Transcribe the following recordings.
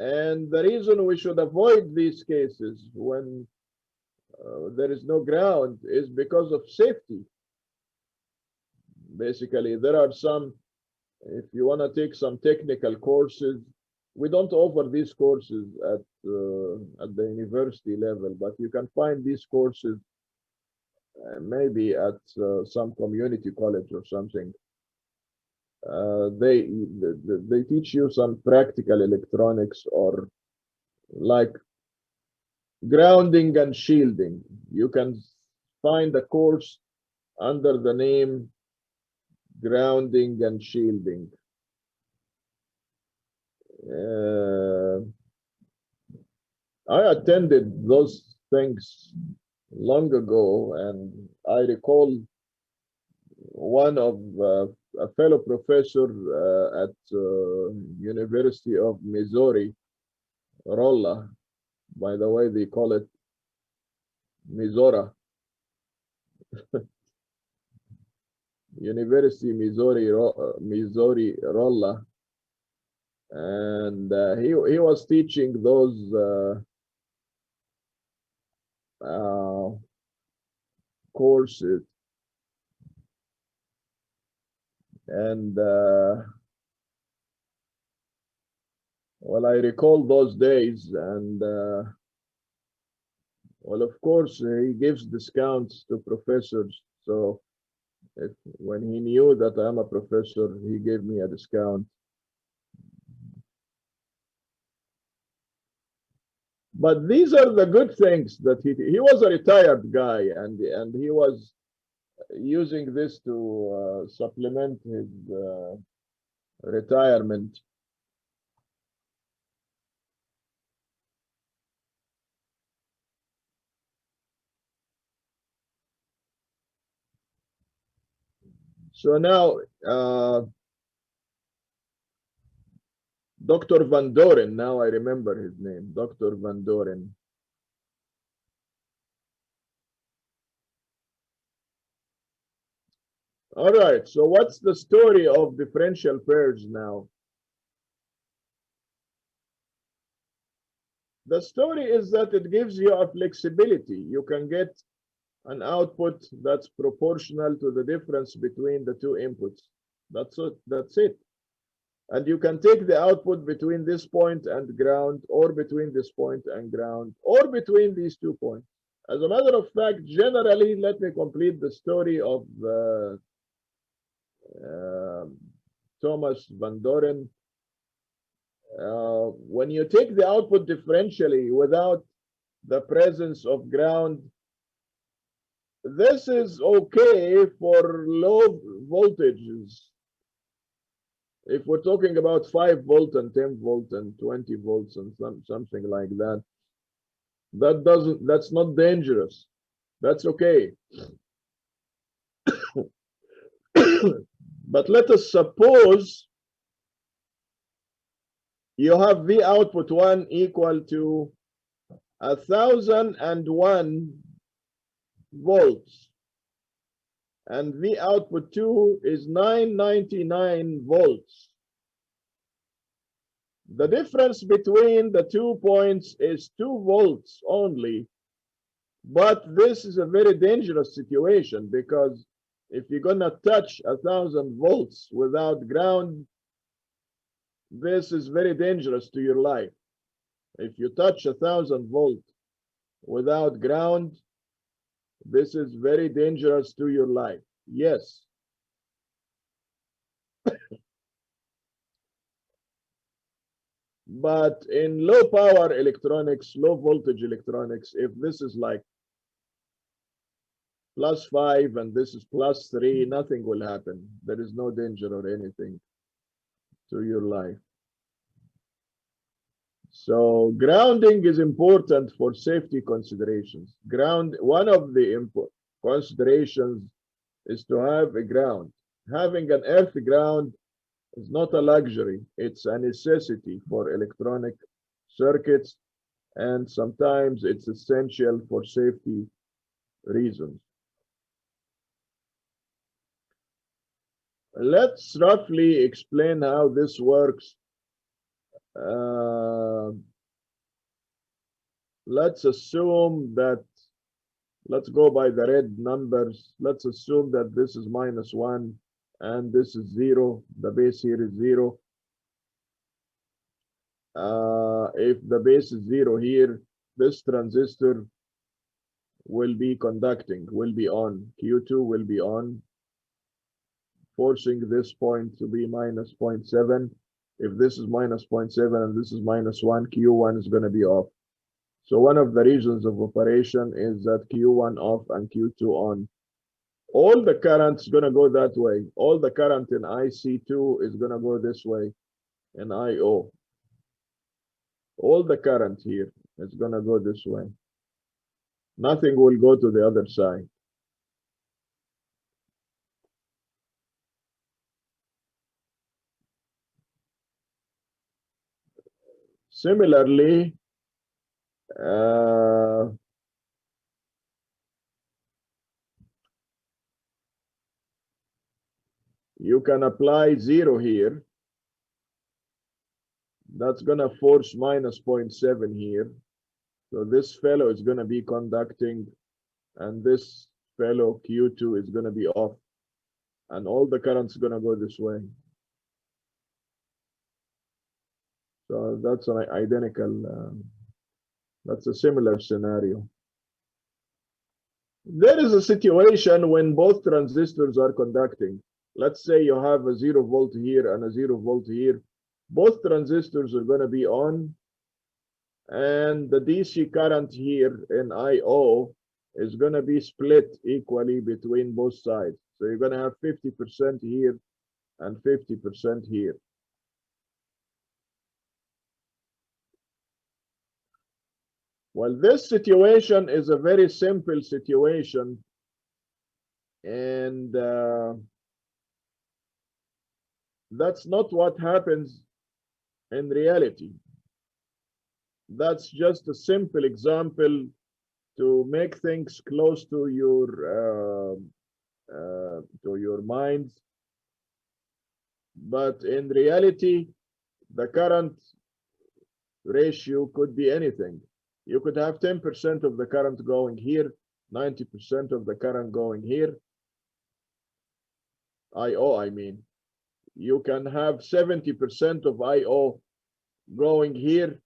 And the reason we should avoid these cases when there is no ground is because of safety. Basically, there are some, if you want to take some technical courses, we don't offer these courses at the university level, but you can find these courses maybe at some community college or something. They teach you some practical electronics or like grounding and shielding. You can find a course under the name grounding and shielding. I attended those things long ago, and I recall one of a fellow professor at University of Missouri, Rolla. By the way, they call it Missouri. University Missouri Rolla, and he was teaching those courses, and well, I recall those days, and well, of course, he gives discounts to professors. So when he knew that I'm a professor, he gave me a discount. But these are the good things that he was a retired guy, and he was using this to supplement his retirement. So now, Dr. Van Doren, now I remember his name, Dr. Van Doren. All right, so what's the story of differential pairs now? The story is that it gives you a flexibility. You can get an output that's proportional to the difference between the two inputs. That's it. That's it. And you can take the output between this point and ground, or between this point and ground, or between these 2 points. As a matter of fact, generally, let me complete the story of Thomas Van Doren. When you take the output differentially without the presence of ground, this is okay for low voltages. If we're talking about 5 volt and 10 volt and 20 volts and something like that, that's not dangerous. That's okay. But let us suppose you have V output 1 equal to 1001 volts, and V output 2 is 999 volts. The difference between the 2 points is 2 volts only, but this is a very dangerous situation, because if you're gonna touch 1000 volts without ground, this is very dangerous to your life. If you touch 1000 volt without ground, this is very dangerous to your life. Yes. But in low power electronics, low voltage electronics, if this is like +5 and this is +3, nothing will happen. There is no danger or anything to your life. So grounding is important for safety considerations. One of the considerations is to have a ground. Having an earth ground is not a luxury, it's a necessity for electronic circuits, and sometimes it's essential for safety reasons. Let's roughly explain how this works Let's assume that, let's go by the red numbers. Let's assume that this is -1 and this is 0. The base here is 0. If the base is 0 here, this transistor will be conducting, will be on. Q2 will be on, forcing this point to be -0.7. If this is -0.7 and this is -1, Q1 is going to be off. So one of the regions of operation is that Q1 off and Q2 on. All the current's going to go that way. All the current in IC2 is going to go this way in IO. All the current here is going to go this way. Nothing will go to the other side. Similarly, you can apply 0 here. That's going to force -0.7 here. So this fellow is going to be conducting, and this fellow Q2 is going to be off. And all the current's going to go this way. So that's an identical, that's a similar scenario. There is a situation when both transistors are conducting. Let's say you have a 0 volt here and a 0 volt here. Both transistors are going to be on, and the DC current here in IO is going to be split equally between both sides. So you're going to have 50% here and 50% here. Well, this situation is a very simple situation, and that's not what happens in reality. That's just a simple example to make things close to your minds. But in reality, the current ratio could be anything. You could have 10% of the current going here, 90% of the current going here. IO, I mean. You can have 70% of IO going here.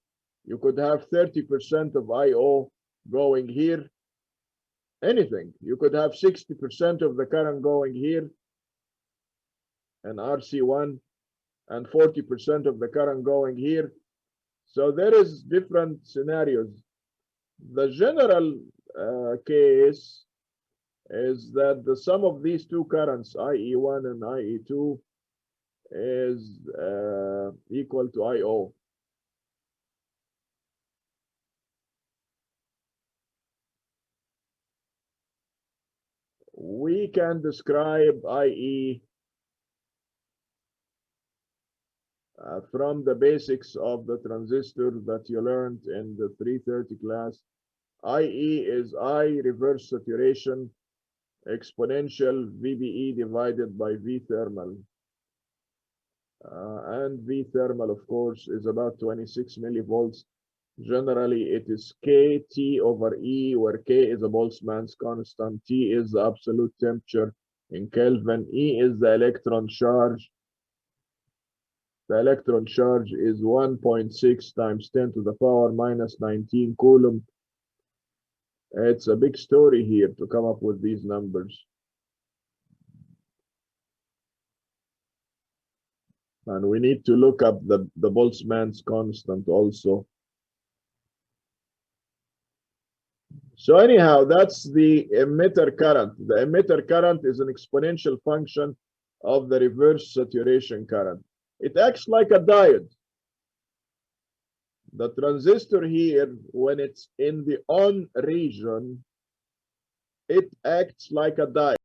You could have 30% of IO going here. Anything. You could have 60% of the current going here and RC1 and 40% of the current going here. So there is different scenarios. The general case is that the sum of these two currents, IE1 and IE2, is equal to IO. We can describe IE from the basics of the transistor that you learned in the 330 class. IE is I reverse saturation exponential VBE divided by V thermal. And V thermal, of course, is about 26 millivolts. Generally, it is KT over E, where K is a Boltzmann's constant, T is the absolute temperature in Kelvin, E is the electron charge. The electron charge is 1.6 times 10 to the power minus 19 coulomb. It's a big story here to come up with these numbers. And we need to look up the Boltzmann's constant also. So anyhow, that's the emitter current. The emitter current is an exponential function of the reverse saturation current. It acts like a diode. The transistor here, when it's in the on region, it acts like a diode.